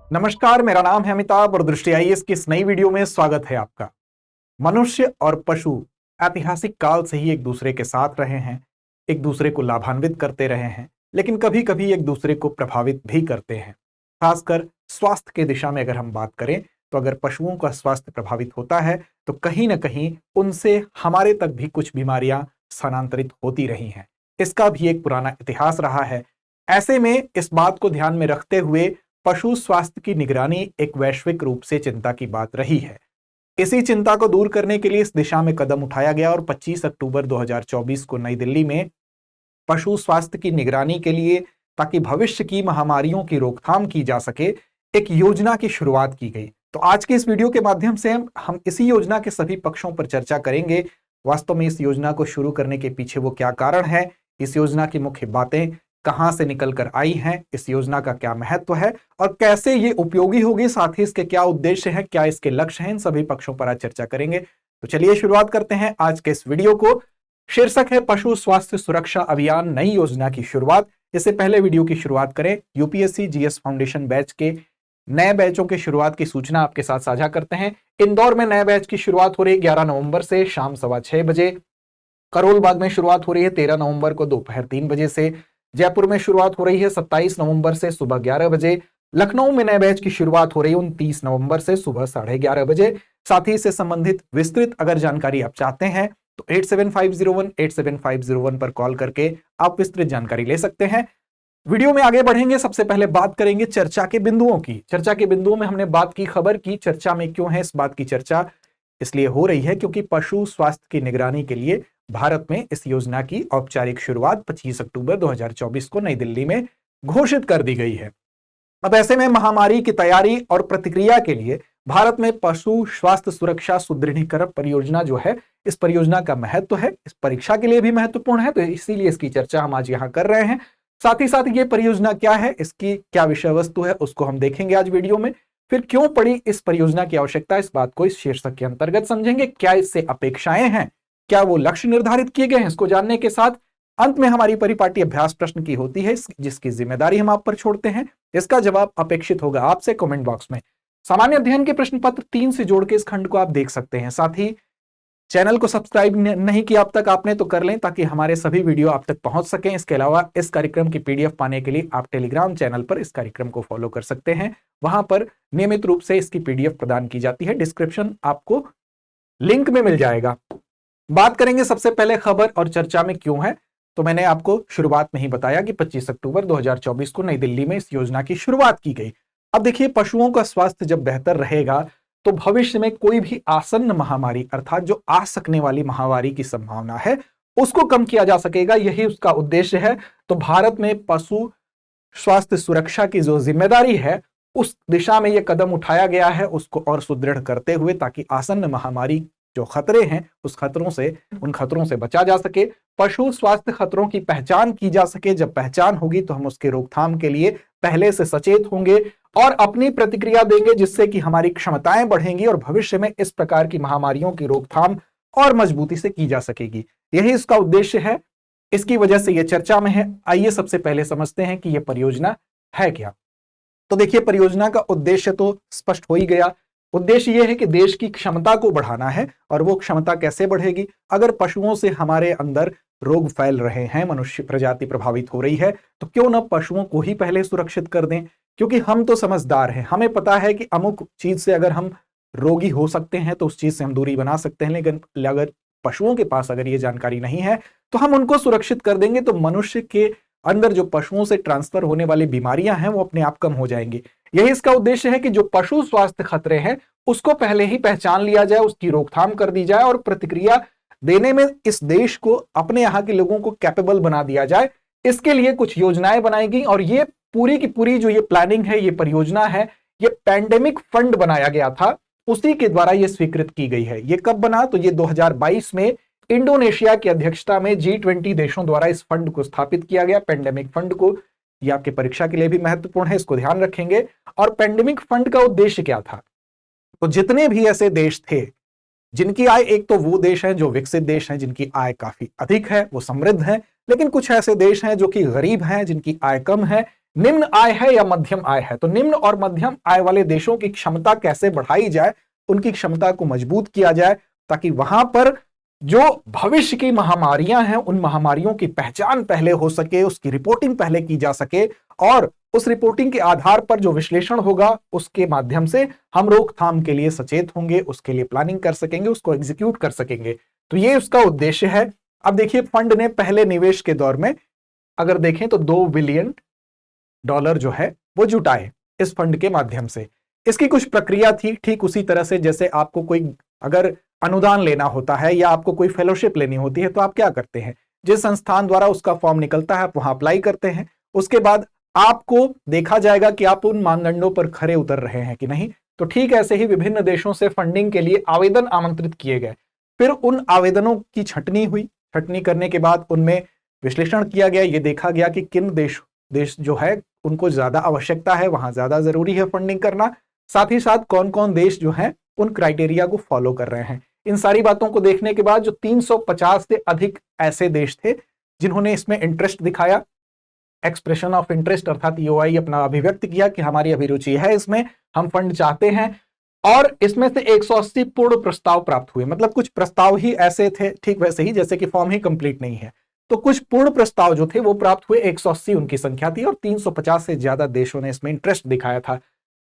नमस्कार, मेरा नाम है अमिताभ और दृष्टि आईएएस की इस नई वीडियो में स्वागत है आपका। मनुष्य और पशु ऐतिहासिक काल से ही एक दूसरे के साथ रहे हैं, एक दूसरे को लाभान्वित करते रहे हैं, लेकिन कभी कभी एक दूसरे को प्रभावित भी करते हैं। खासकर स्वास्थ्य के दिशा में अगर हम बात करें तो अगर पशुओं का स्वास्थ्य प्रभावित होता है तो कहीं ना कहीं उनसे हमारे तक भी कुछ बीमारियां स्थानांतरित होती रही हैं। इसका भी एक पुराना इतिहास रहा है। ऐसे में इस बात को ध्यान में रखते हुए पशु स्वास्थ्य की निगरानी एक वैश्विक रूप से चिंता की बात रही है। इसी चिंता को दूर करने के लिए इस दिशा में कदम उठाया गया और 25 अक्टूबर 2024 को नई दिल्ली में पशु स्वास्थ्य की निगरानी के लिए, ताकि भविष्य की महामारियों की रोकथाम की जा सके, एक योजना की शुरुआत की गई। तो आज के इस वीडियो के माध्यम से हम इसी योजना के सभी पक्षों पर चर्चा करेंगे। वास्तव में इस योजना को शुरू करने के पीछे वो क्या कारण है, इस योजना की मुख्य बातें कहां से निकल कर आई हैं, इस योजना का क्या महत्व है और कैसे ये उपयोगी होगी, साथ ही इसके क्या उद्देश्य हैं, क्या इसके लक्ष्य हैं, इन सभी पक्षों पर आज चर्चा करेंगे। तो चलिए शुरुआत करते हैं आज के इस वीडियो को। शीर्षक है पशु स्वास्थ्य सुरक्षा अभियान, नई योजना की शुरुआत। इससे पहले वीडियो की शुरुआत करें, यूपीएससी जीएस फाउंडेशन बैच के नए बैचों की शुरुआत की सूचना आपके साथ साझा करते हैं। इंदौर में नए बैच की शुरुआत हो रही है 11 नवंबर से शाम 6:15 बजे। करोल बाग में शुरुआत हो रही है 13 नवंबर को दोपहर 3 बजे से। जयपुर में शुरुआत हो रही है 27 नवंबर से सुबह 11 बजे। लखनऊ में नए बैच की शुरुआत हो रही है 29 नवंबर से सुबह 11:30 बजे। साथ ही इससे संबंधित विस्तृत अगर जानकारी आप चाहते हैं तो 8750187501 पर कॉल करके आप विस्तृत जानकारी ले सकते हैं। वीडियो में आगे बढ़ेंगे, सबसे पहले बात करेंगे चर्चा के बिंदुओं की। चर्चा के बिंदुओं में हमने बात की खबर की, चर्चा में क्यों है, इस बात की चर्चा इसलिए हो रही है क्योंकि पशु स्वास्थ्य की निगरानी के लिए भारत में इस योजना की औपचारिक शुरुआत 25 अक्टूबर 2024 को नई दिल्ली में घोषित कर दी गई है। अब ऐसे में महामारी की तैयारी और प्रतिक्रिया के लिए भारत में पशु स्वास्थ्य सुरक्षा सुदृढ़ीकरण परियोजना जो है, इस परियोजना का महत्व है, इस परीक्षा के लिए भी महत्वपूर्ण है, तो इसीलिए इसकी चर्चा हम आज यहाँ कर रहे हैं। साथ ही साथ ये परियोजना क्या है, इसकी क्या विषय वस्तु है, उसको हम देखेंगे आज वीडियो में। फिर क्यों पड़ी इस परियोजना की आवश्यकता, इस बात को इस शीर्षक के अंतर्गत समझेंगे। क्या इससे अपेक्षाएं हैं, क्या वो लक्ष्य निर्धारित किए गए हैं, इसको जानने के साथ अंत में हमारी परिपाटी अभ्यास प्रश्न की होती है, जिसकी जिम्मेदारी हम आप पर छोड़ते हैं। इसका जवाब अपेक्षित होगा आपसे कमेंट बॉक्स में। सामान्य अध्ययन के प्रश्न पत्र 3 से जोड़ के इस खंड को आप देख सकते हैं। साथ ही चैनल को सब्सक्राइब नहीं किया अब तक आपने तो कर लें, ताकि हमारे सभी वीडियो आप तक पहुंच सकें। इसके अलावा इस कार्यक्रम की पीडीएफ पाने के लिए आप टेलीग्राम चैनल पर इस कार्यक्रम को फॉलो कर सकते हैं। वहां पर नियमित रूप से इसकी पीडीएफ प्रदान की जाती है, डिस्क्रिप्शन आपको लिंक में मिल जाएगा। बात करेंगे सबसे पहले खबर और चर्चा में क्यों है। तो मैंने आपको शुरुआत में ही बताया कि 25 अक्टूबर 2024 को नई दिल्ली में इस योजना की शुरुआत की गई। अब देखिए, पशुओं का स्वास्थ्य जब बेहतर रहेगा तो भविष्य में कोई भी आसन्न महामारी, अर्थात जो आ सकने वाली महामारी की संभावना है, उसको कम किया जा सकेगा। यही उसका उद्देश्य है। तो भारत में पशु स्वास्थ्य सुरक्षा की जो जिम्मेदारी है, उस दिशा में यह कदम उठाया गया है, उसको और सुदृढ़ करते हुए, ताकि आसन्न महामारी जो खतरे हैं उन खतरों से बचा जा सके। पशु स्वास्थ्य खतरों की पहचान की जा सके। जब पहचान होगी तो हम उसके रोकथाम के लिए पहले से सचेत होंगे और अपनी प्रतिक्रिया देंगे, जिससे कि हमारी क्षमताएं बढ़ेंगी और भविष्य में इस प्रकार की महामारियों की रोकथाम और मजबूती से की जा सकेगी। यही इसका उद्देश्य है, इसकी वजह से यह चर्चा में है। आइए सबसे पहले समझते हैं कि यह परियोजना है क्या। तो देखिए, परियोजना का उद्देश्य तो स्पष्ट हो ही गया। उद्देश्य यह है कि देश की क्षमता को बढ़ाना है। और वो क्षमता कैसे बढ़ेगी? अगर पशुओं से हमारे अंदर रोग फैल रहे हैं, मनुष्य प्रजाति प्रभावित हो रही है, तो क्यों न पशुओं को ही पहले सुरक्षित कर दें। क्योंकि हम तो समझदार हैं, हमें पता है कि अमुक चीज से अगर हम रोगी हो सकते हैं तो उस चीज से हम दूरी बना सकते हैं। लेकिन अगर पशुओं के पास अगर ये जानकारी नहीं है तो हम उनको सुरक्षित कर देंगे, तो मनुष्य के अंदर जो पशुओं से ट्रांसफर होने वाली बीमारियां हैं वो अपने आप कम हो जाएंगी। यही इसका उद्देश्य है कि जो पशु स्वास्थ्य खतरे हैं उसको पहले ही पहचान लिया जाए, उसकी रोकथाम कर दी जाए और प्रतिक्रिया देने में इस देश को, अपने यहाँ के लोगों को कैपेबल बना दिया जाए। इसके लिए कुछ योजनाएं बनाई गई और ये पूरी की पूरी जो ये प्लानिंग है, ये परियोजना है, ये पैंडेमिक फंड बनाया गया था, उसी के द्वारा ये स्वीकृत की गई है। ये कब बना? तो ये 2022 में इंडोनेशिया की अध्यक्षता में G20 देशों द्वारा इस फंड को स्थापित किया गया, पैंडेमिक फंड को। ये आपके परीक्षा के लिए भी महत्वपूर्ण है, इसको ध्यान रखेंगे। और पैंडेमिक फंड का उद्देश्य क्या था? तो जितने भी ऐसे देश थे जिनकी आय, एक तो वो देश हैं जो विकसित देश हैं, जिनकी आय काफी अधिक है, वो समृद्ध हैं, लेकिन कुछ ऐसे देश हैं जो कि गरीब हैं, जिनकी आय कम है, निम्न आय है या मध्यम आय है। तो निम्न और मध्यम आय वाले देशों की क्षमता कैसे बढ़ाई जाए, उनकी क्षमता को मजबूत किया जाए, ताकि वहां पर जो भविष्य की महामारियां हैं उन महामारियों की पहचान पहले हो सके, उसकी रिपोर्टिंग पहले की जा सके, और उस रिपोर्टिंग के आधार पर जो विश्लेषण होगा उसके माध्यम से हम रोकथाम के लिए सचेत होंगे, उसके लिए प्लानिंग कर सकेंगे, उसको एग्जीक्यूट कर सकेंगे। तो ये उसका उद्देश्य है। अब देखिए, फंड ने पहले निवेश के दौर में अगर देखें तो $2 बिलियन जो है वो जुटाए इस फंड के माध्यम से। इसकी कुछ प्रक्रिया थी, ठीक उसी तरह से जैसे आपको कोई अगर अनुदान लेना होता है या आपको कोई फेलोशिप लेनी होती है तो आप क्या करते हैं, जिस संस्थान द्वारा उसका फॉर्म निकलता है आप वहां अप्लाई करते हैं। उसके बाद आपको देखा जाएगा कि आप उन मानदंडों पर खरे उतर रहे हैं कि नहीं। तो ठीक ऐसे ही विभिन्न देशों से फंडिंग के लिए आवेदन आमंत्रित किए गए। फिर उन आवेदनों की छंटनी हुई। छंटनी करने के बाद उनमें विश्लेषण किया गया, ये देखा गया कि किन देश जो है उनको ज्यादा आवश्यकता है, वहां ज्यादा जरूरी है फंडिंग करना। साथ ही साथ कौन कौन देश जो है उन क्राइटेरिया को फॉलो कर रहे हैं। इन सारी बातों को देखने के बाद जो 350 से अधिक ऐसे देश थे जिन्होंने इसमें इंटरेस्ट दिखाया, एक्सप्रेशन ऑफ इंटरेस्ट अर्थात EOI अपना अभिव्यक्त किया कि हमारी अभिरुचि है इसमें, हम फंड चाहते हैं। और इसमें से 180 पूर्ण प्रस्ताव प्राप्त हुए। मतलब कुछ प्रस्ताव ही ऐसे थे, ठीक वैसे ही जैसे कि फॉर्म ही कंप्लीट नहीं है, तो कुछ पूर्ण प्रस्ताव जो थे वो प्राप्त हुए। 180 उनकी संख्या थी और 350 से ज्यादा देशों ने इसमें इंटरेस्ट दिखाया था।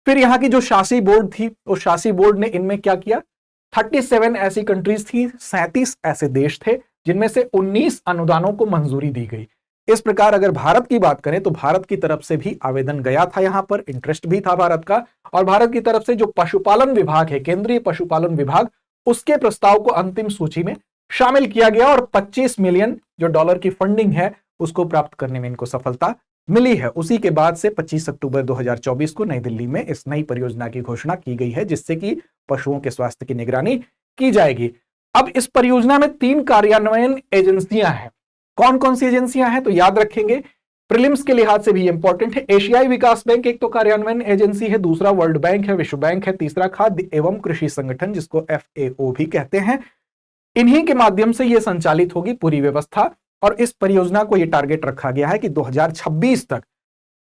फिर यहाँ की जो शासी बोर्ड थी, उस शासी बोर्ड ने इनमें क्या किया, 37 ऐसी कंट्रीज थी, 37 ऐसे देश थे जिनमें से 19 अनुदानों को मंजूरी दी गई। इस प्रकार अगर भारत की बात करें तो भारत की तरफ से भी आवेदन गया था, यहां पर इंटरेस्ट भी था भारत का। और भारत की तरफ से जो पशुपालन विभाग है, केंद्रीय पशुपालन विभाग, उसके प्रस्ताव को अंतिम सूची में शामिल किया गया और $25 मिलियन जो डॉलर की फंडिंग है उसको प्राप्त करने में इनको सफलता मिली है। उसी के बाद से 25 अक्टूबर 2024 को नई दिल्ली में इस नई परियोजना की घोषणा की गई है, जिससे कि पशुओं के स्वास्थ्य की निगरानी की जाएगी। अब इस परियोजना में 3 कार्यान्वयन एजेंसियां हैं। कौन कौन सी एजेंसियां हैं तो याद रखेंगे, प्रीलिम्स के लिहाज से भी इंपॉर्टेंट है। एशियाई विकास बैंक एक तो कार्यान्वयन एजेंसी है, दूसरा वर्ल्ड बैंक है, विश्व बैंक है, तीसरा खाद्य एवं कृषि संगठन जिसको FAO भी कहते हैं। इन्हीं के माध्यम से यह संचालित होगी पूरी व्यवस्था। और इस परियोजना को यह टारगेट रखा गया है कि 2026 तक,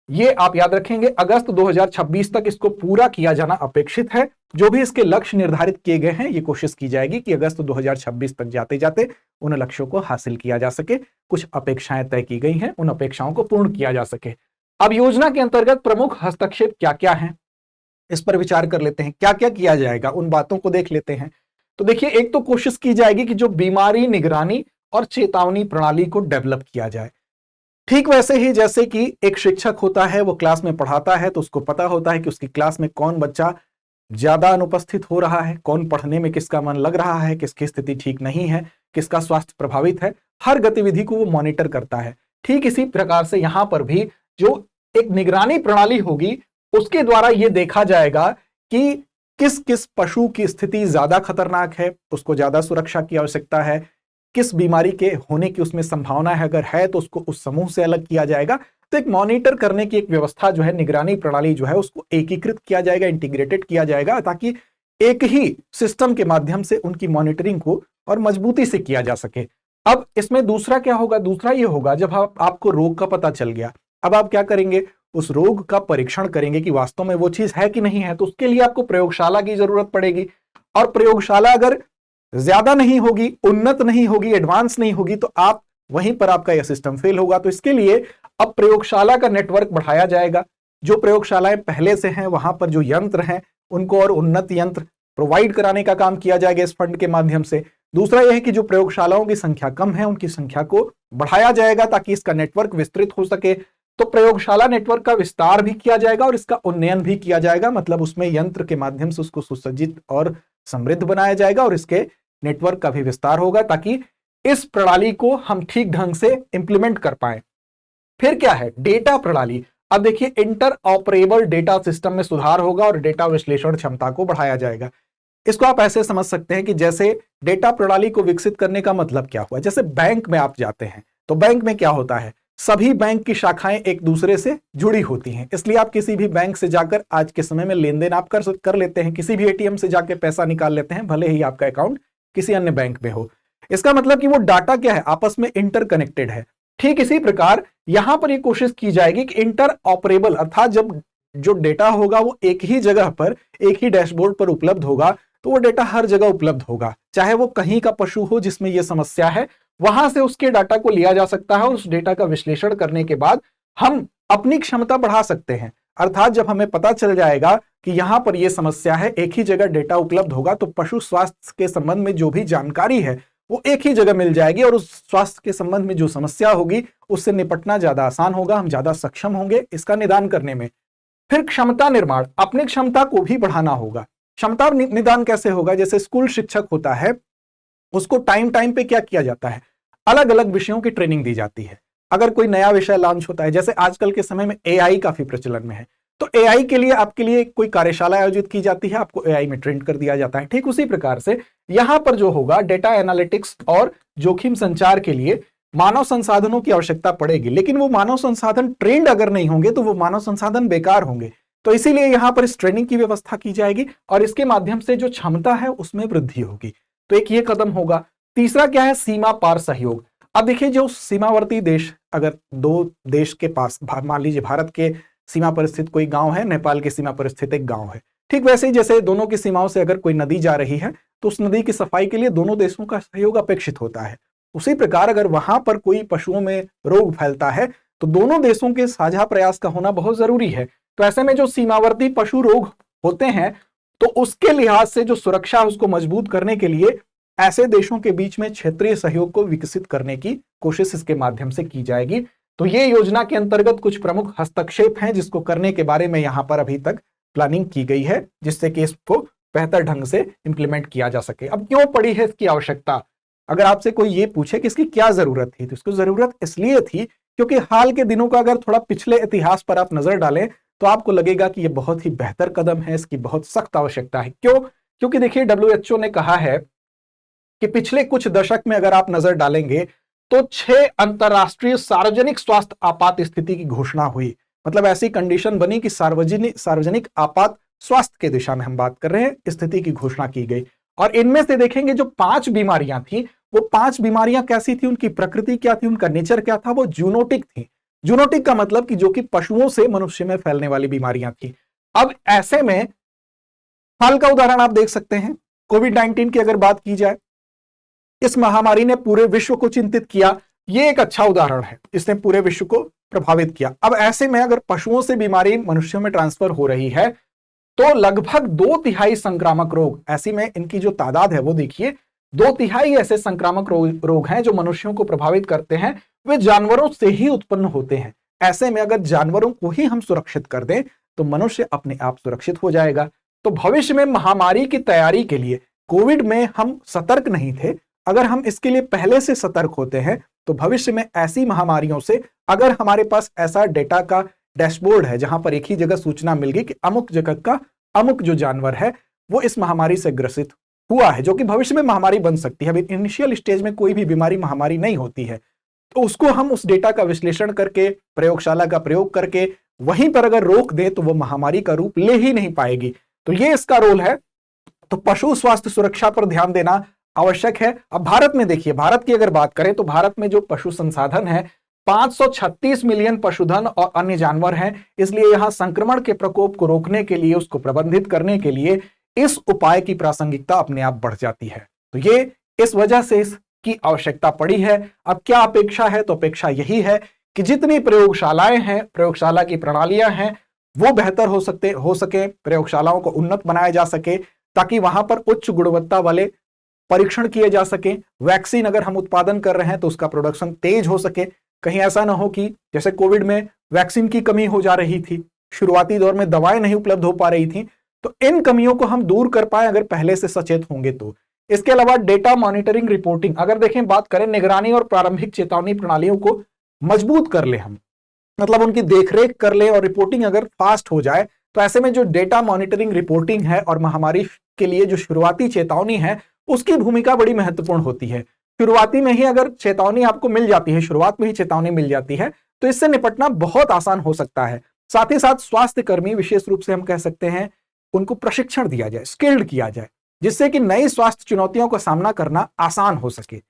ये आप याद रखेंगे, अगस्त 2026 तक इसको पूरा किया जाना अपेक्षित है। जो भी इसके लक्ष्य निर्धारित किए गए हैं, ये कोशिश की जाएगी कि अगस्त 2026 तक जाते जाते उन लक्ष्यों को हासिल किया जा सके। कुछ अपेक्षाएं तय की गई हैं, उन अपेक्षाओं को पूर्ण किया जा सके। अब योजना के अंतर्गत प्रमुख हस्तक्षेप क्या क्या है, इस पर विचार कर लेते हैं। क्या क्या किया जाएगा उन बातों को देख लेते हैं। तो देखिए, एक तो कोशिश की जाएगी कि जो बीमारी निगरानी और चेतावनी प्रणाली को डेवलप किया जाए। ठीक वैसे ही जैसे कि एक शिक्षक होता है, वो क्लास में पढ़ाता है तो उसको पता होता है कि उसकी क्लास में कौन बच्चा ज्यादा अनुपस्थित हो रहा है, कौन पढ़ने में किसका मन लग रहा है, किसकी स्थिति ठीक नहीं है, किसका स्वास्थ्य प्रभावित है, हर गतिविधि को वो मॉनिटर करता है। ठीक इसी प्रकार से यहां पर भी जो एक निगरानी प्रणाली होगी उसके द्वारा यह देखा जाएगा कि किस किस पशु की स्थिति ज्यादा खतरनाक है, उसको ज्यादा सुरक्षा की आवश्यकता है, किस बीमारी के होने की उसमें संभावना है, अगर है तो उसको उस समूह से अलग किया जाएगा। तो एक मॉनिटर करने की एक व्यवस्था जो है, निगरानी प्रणाली जो है, उसको एकीकृत किया जाएगा, इंटीग्रेटेड किया जाएगा, ताकि एक ही सिस्टम के माध्यम से उनकी मॉनिटरिंग को और मजबूती से किया जा सके। अब इसमें दूसरा क्या होगा, दूसरा ये होगा जब आपको रोग का पता चल गया, अब आप क्या करेंगे, उस रोग का परीक्षण करेंगे कि वास्तव में वो चीज है कि नहीं है। तो उसके लिए आपको प्रयोगशाला की जरूरत पड़ेगी, और प्रयोगशाला अगर ज्यादा नहीं होगी, उन्नत नहीं होगी, एडवांस नहीं होगी, तो आप वहीं पर आपका यह सिस्टम फेल होगा। तो इसके लिए अब प्रयोगशाला का नेटवर्क बढ़ाया जाएगा। जो प्रयोगशालाएं पहले से हैं वहां पर जो यंत्र हैं उनको और उन्नत यंत्र प्रोवाइड कराने का काम किया जाएगा इस फंड के माध्यम से। दूसरा यह है कि जो प्रयोगशालाओं की संख्या कम है उनकी संख्या को बढ़ाया जाएगा ताकि इसका नेटवर्क विस्तृत हो सके। तो प्रयोगशाला नेटवर्क का विस्तार भी किया जाएगा और इसका उन्नयन भी किया जाएगा, मतलब उसमें यंत्र के माध्यम से उसको सुसज्जित और समृद्ध बनाया जाएगा और इसके नेटवर्क का भी विस्तार होगा ताकि इस प्रणाली को हम ठीक ढंग से इंप्लीमेंट कर पाए। फिर क्या है, डेटा प्रणाली। अब देखिए, इंटर ऑपरेबल डेटा सिस्टम में सुधार होगा और डेटा विश्लेषण क्षमता को बढ़ाया जाएगा। इसको आप ऐसे समझ सकते हैं कि जैसे डेटा प्रणाली को विकसित करने का मतलब क्या हुआ, जैसे बैंक में आप जाते हैं तो बैंक में क्या होता है, सभी बैंक की शाखाएं एक दूसरे से जुड़ी होती हैं, इसलिए आप किसी भी बैंक से जाकर आज के समय में लेन देन आप कर लेते हैं, किसी भी एटीएम से जाकर पैसा निकाल लेते हैं, भले ही आपका अकाउंट किसी अन्य बैंक में हो। इसका मतलब कि वो डाटा क्या है, आपस में इंटरकनेक्टेड है। ठीक इसी प्रकार यहां पर यह कोशिश की जाएगी कि इंटर ऑपरेबल, अर्थात जब जो डेटा होगा वो एक ही जगह पर, एक ही डैशबोर्ड पर उपलब्ध होगा, तो वो डेटा हर जगह उपलब्ध होगा, चाहे वो कहीं का पशु हो जिसमें यह समस्या है, वहां से उसके डाटा को लिया जा सकता है और उस डेटा का विश्लेषण करने के बाद हम अपनी क्षमता बढ़ा सकते हैं। अर्थात जब हमें पता चल जाएगा कि यहां पर यह समस्या है, एक ही जगह डेटा उपलब्ध होगा, तो पशु स्वास्थ्य के संबंध में जो भी जानकारी है वो एक ही जगह मिल जाएगी और उस स्वास्थ्य के संबंध में जो समस्या होगी उससे निपटना ज्यादा आसान होगा, हम ज्यादा सक्षम होंगे इसका निदान करने में। फिर क्षमता निर्माण, अपनी क्षमता को भी बढ़ाना होगा। क्षमता निदान कैसे होगा? जैसे स्कूल शिक्षक होता है, उसको टाइम टाइम पे क्या किया जाता है, अलग अलग विषयों की ट्रेनिंग दी जाती है। अगर कोई नया विषय लॉन्च होता है, जैसे आजकल के समय में एआई काफी प्रचलन में है, तो एआई के लिए आपके लिए कोई कार्यशाला आयोजित की जाती है, आपको एआई में ट्रेंड कर दिया जाता है। ठीक उसी प्रकार से यहां पर जो होगा, डेटा एनालिटिक्स और जोखिम संचार के लिए मानव संसाधनों की आवश्यकता पड़ेगी, लेकिन वो मानव संसाधन ट्रेंड अगर नहीं होंगे तो वो मानव संसाधन बेकार होंगे। तो इसीलिए यहां पर इस ट्रेनिंग की व्यवस्था की जाएगी और इसके माध्यम से जो क्षमता है उसमें वृद्धि होगी। तो एक ये कदम होगा। तीसरा क्या है? सीमा पार सहयोग। अब देखिए, जो सीमावर्ती देश, अगर दो देश के पास, मान लीजिए भारत के सीमा पर स्थित कोई गांव है, नेपाल की सीमा पर स्थित एक गांव है, ठीक वैसे ही जैसे दोनों की सीमाओं से अगर कोई नदी जा रही है तो उस नदी की सफाई के लिए दोनों देशों का सहयोग अपेक्षित होता है। उसी प्रकार अगर वहां पर कोई पशुओं में रोग फैलता है तो दोनों देशों के साझा प्रयास का होना बहुत जरूरी है। तो ऐसे में जो सीमावर्ती पशु रोग होते हैं, तो उसके लिहाज से जो सुरक्षा है उसको मजबूत करने के लिए ऐसे देशों के बीच में क्षेत्रीय सहयोग को विकसित करने की कोशिश इसके माध्यम से की जाएगी। तो ये योजना के अंतर्गत कुछ प्रमुख हस्तक्षेप हैं जिसको करने के बारे में यहां पर अभी तक प्लानिंग की गई है, जिससे कि इसको बेहतर ढंग से इंप्लीमेंट किया जा सके। अब क्यों पड़ी है इसकी आवश्यकता? अगर आपसे कोई ये पूछे कि इसकी क्या जरूरत थी, तो इसको जरूरत इसलिए थी क्योंकि हाल के दिनों का अगर थोड़ा पिछले इतिहास पर आप नजर डालें तो आपको लगेगा कि यह बहुत ही बेहतर कदम है, इसकी बहुत सख्त आवश्यकता है। क्यों? क्योंकि देखिए, WHO ने कहा है कि पिछले कुछ दशक में अगर आप नजर डालेंगे तो 6 अंतरराष्ट्रीय सार्वजनिक स्वास्थ्य आपात स्थिति की घोषणा हुई। मतलब ऐसी कंडीशन बनी कि सार्वजनिक आपात स्वास्थ्य के दिशा में हम बात कर रहे हैं, स्थिति की घोषणा की गई। और इनमें से देखेंगे जो 5 बीमारियां थी, वो 5 बीमारियां कैसी थी, उनकी प्रकृति क्या थी, उनका नेचर क्या था? वो जूनोटिक थी। जूनोटिक का मतलब कि जो कि पशुओं से मनुष्य में फैलने वाली बीमारियां थी। अब ऐसे में हाल का उदाहरण आप देख सकते हैं, कोविड-19 की अगर बात की जाए, इस महामारी ने पूरे विश्व को चिंतित किया। यह एक अच्छा उदाहरण है, इसने पूरे विश्व को प्रभावित किया। अब ऐसे में अगर पशुओं से बीमारी मनुष्यों में ट्रांसफर हो रही है तो लगभग 2/3 संक्रामक रोग, ऐसी में इनकी जो तादाद है वो देखिए, 2/3 ऐसे संक्रामक रोग हैं जो मनुष्यों को प्रभावित करते हैं, वे जानवरों से ही उत्पन्न होते हैं। ऐसे में अगर जानवरों को ही हम सुरक्षित कर दें तो मनुष्य अपने आप सुरक्षित हो जाएगा। तो भविष्य में महामारी की तैयारी के लिए, कोविड में हम सतर्क नहीं थे, अगर हम इसके लिए पहले से सतर्क होते हैं तो भविष्य में ऐसी महामारियों से, अगर हमारे पास ऐसा डेटा का डैशबोर्ड है जहां पर एक ही जगह सूचना मिल गई कि अमुक जगह का अमुक जो जानवर है वो इस महामारी से ग्रसित हुआ है, जो कि भविष्य में महामारी बन सकती है। अभी इनिशियल स्टेज में कोई भी बीमारी महामारी नहीं होती है, तो उसको हम उस डेटा का विश्लेषण करके, प्रयोगशाला का प्रयोग करके वहीं पर अगर रोक दे तो वो महामारी का रूप ले ही नहीं पाएगी। तो ये इसका रोल है। तो पशु स्वास्थ्य सुरक्षा पर ध्यान देना आवश्यक है। अब भारत में देखिए, भारत की अगर बात करें तो भारत में जो पशु संसाधन है, 536 मिलियन पशुधन और अन्य जानवर हैं। इसलिए यहां संक्रमण के प्रकोप को रोकने के लिए, उसको प्रबंधित करने के लिए इस उपाय की प्रासंगिकता अपने आप बढ़ जाती है। तो ये इस वजह से इसकी आवश्यकता पड़ी है। अब क्या अपेक्षा है? तो अपेक्षा यही है कि जितनी प्रयोगशालाएं हैं, प्रयोगशाला की प्रणालियां हैं, वो बेहतर हो सके, प्रयोगशालाओं को उन्नत बनाया जा सके, ताकि वहां पर उच्च गुणवत्ता वाले परीक्षण किए जा सके। वैक्सीन अगर हम उत्पादन कर रहे हैं तो उसका प्रोडक्शन तेज हो सके। कहीं ऐसा ना हो कि जैसे कोविड में वैक्सीन की कमी हो जा रही थी, शुरुआती दौर में दवाएं नहीं उपलब्ध हो पा रही थी, तो इन कमियों को हम दूर कर पाए अगर पहले से सचेत होंगे तो। इसके अलावा डेटा मॉनिटरिंग, रिपोर्टिंग, अगर देखें बात करें, निगरानी और प्रारंभिक चेतावनी प्रणालियों को मजबूत कर ले हम, मतलब उनकी देखरेख कर ले और रिपोर्टिंग अगर फास्ट हो जाए, तो ऐसे में जो डेटा मॉनिटरिंग, रिपोर्टिंग है और महामारी के लिए जो शुरुआती चेतावनी है उसकी भूमिका बड़ी महत्वपूर्ण होती है। शुरुआती में ही अगर चेतावनी आपको मिल जाती है, शुरुआत में ही चेतावनी मिल जाती है, तो इससे निपटना बहुत आसान हो सकता है। साथ ही साथ स्वास्थ्य कर्मी, विशेष रूप से हम कह सकते हैं, उनको प्रशिक्षण दिया जाए, स्किल्ड किया जाए, जिससे कि नई स्वास्थ्य चुनौतियों का सामना करना आसान हो सके।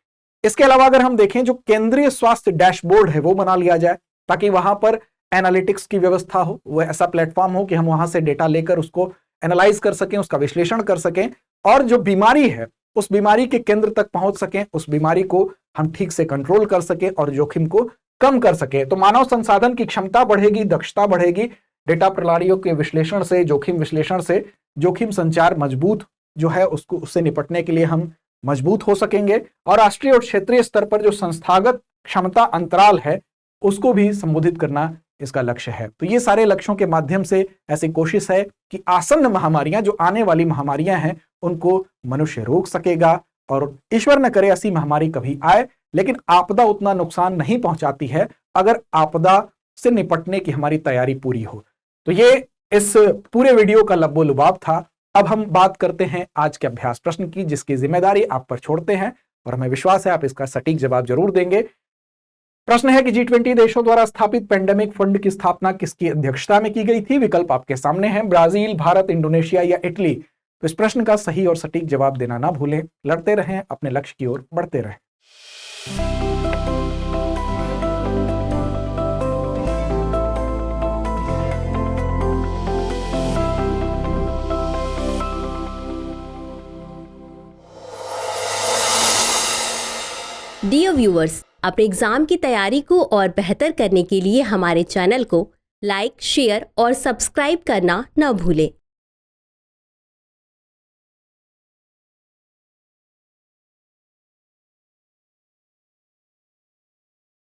इसके अलावा अगर हम देखें, जो केंद्रीय स्वास्थ्य डैशबोर्ड है वो बना लिया जाए, ताकि वहां पर एनालिटिक्स की व्यवस्था हो, वो ऐसा प्लेटफॉर्म हो कि हम वहां से डेटा लेकर उसको एनालाइज कर सकें, उसका विश्लेषण कर सकें, और जो बीमारी है उस बीमारी के केंद्र तक पहुंच सकें, उस बीमारी को हम ठीक से कंट्रोल कर सकें और जोखिम को कम कर सकें। तो मानव संसाधन की क्षमता बढ़ेगी, दक्षता बढ़ेगी, डेटा प्रणालियों के विश्लेषण से, जोखिम विश्लेषण से जोखिम संचार मजबूत जो है उसको, उससे निपटने के लिए हम मजबूत हो सकेंगे, और राष्ट्रीय और क्षेत्रीय स्तर पर जो संस्थागत क्षमता अंतराल है उसको भी संबोधित करना इसका लक्ष्य है। तो ये सारे लक्ष्यों के माध्यम से ऐसी कोशिश है कि आसन्न महामारियां, जो आने वाली महामारियां हैं, उनको मनुष्य रोक सकेगा, और ईश्वर न करे ऐसी महामारी कभी आए, लेकिन आपदा उतना नुकसान नहीं पहुंचाती है अगर आपदा से निपटने की हमारी तैयारी पूरी हो। तो ये इस पूरे वीडियो का लब्बो लुबाब था। अब हम बात करते हैं आज के अभ्यास प्रश्न की, जिसकी जिम्मेदारी आप पर छोड़ते हैं, और हमें विश्वास है आप इसका सटीक जवाब जरूर देंगे। प्रश्न है कि G20 देशों द्वारा स्थापित पेंडेमिक फंड की स्थापना किसकी अध्यक्षता में की गई थी? विकल्प आपके सामने हैं, ब्राजील, भारत, इंडोनेशिया या इटली। तो इस प्रश्न का सही और सटीक जवाब देना ना भूलें। लड़ते रहें, अपने लक्ष्य की ओर बढ़ते रहें। डियर व्यूअर्स, अपने एग्जाम की तैयारी को और बेहतर करने के लिए हमारे चैनल को लाइक, शेयर और सब्सक्राइब करना न भूलें।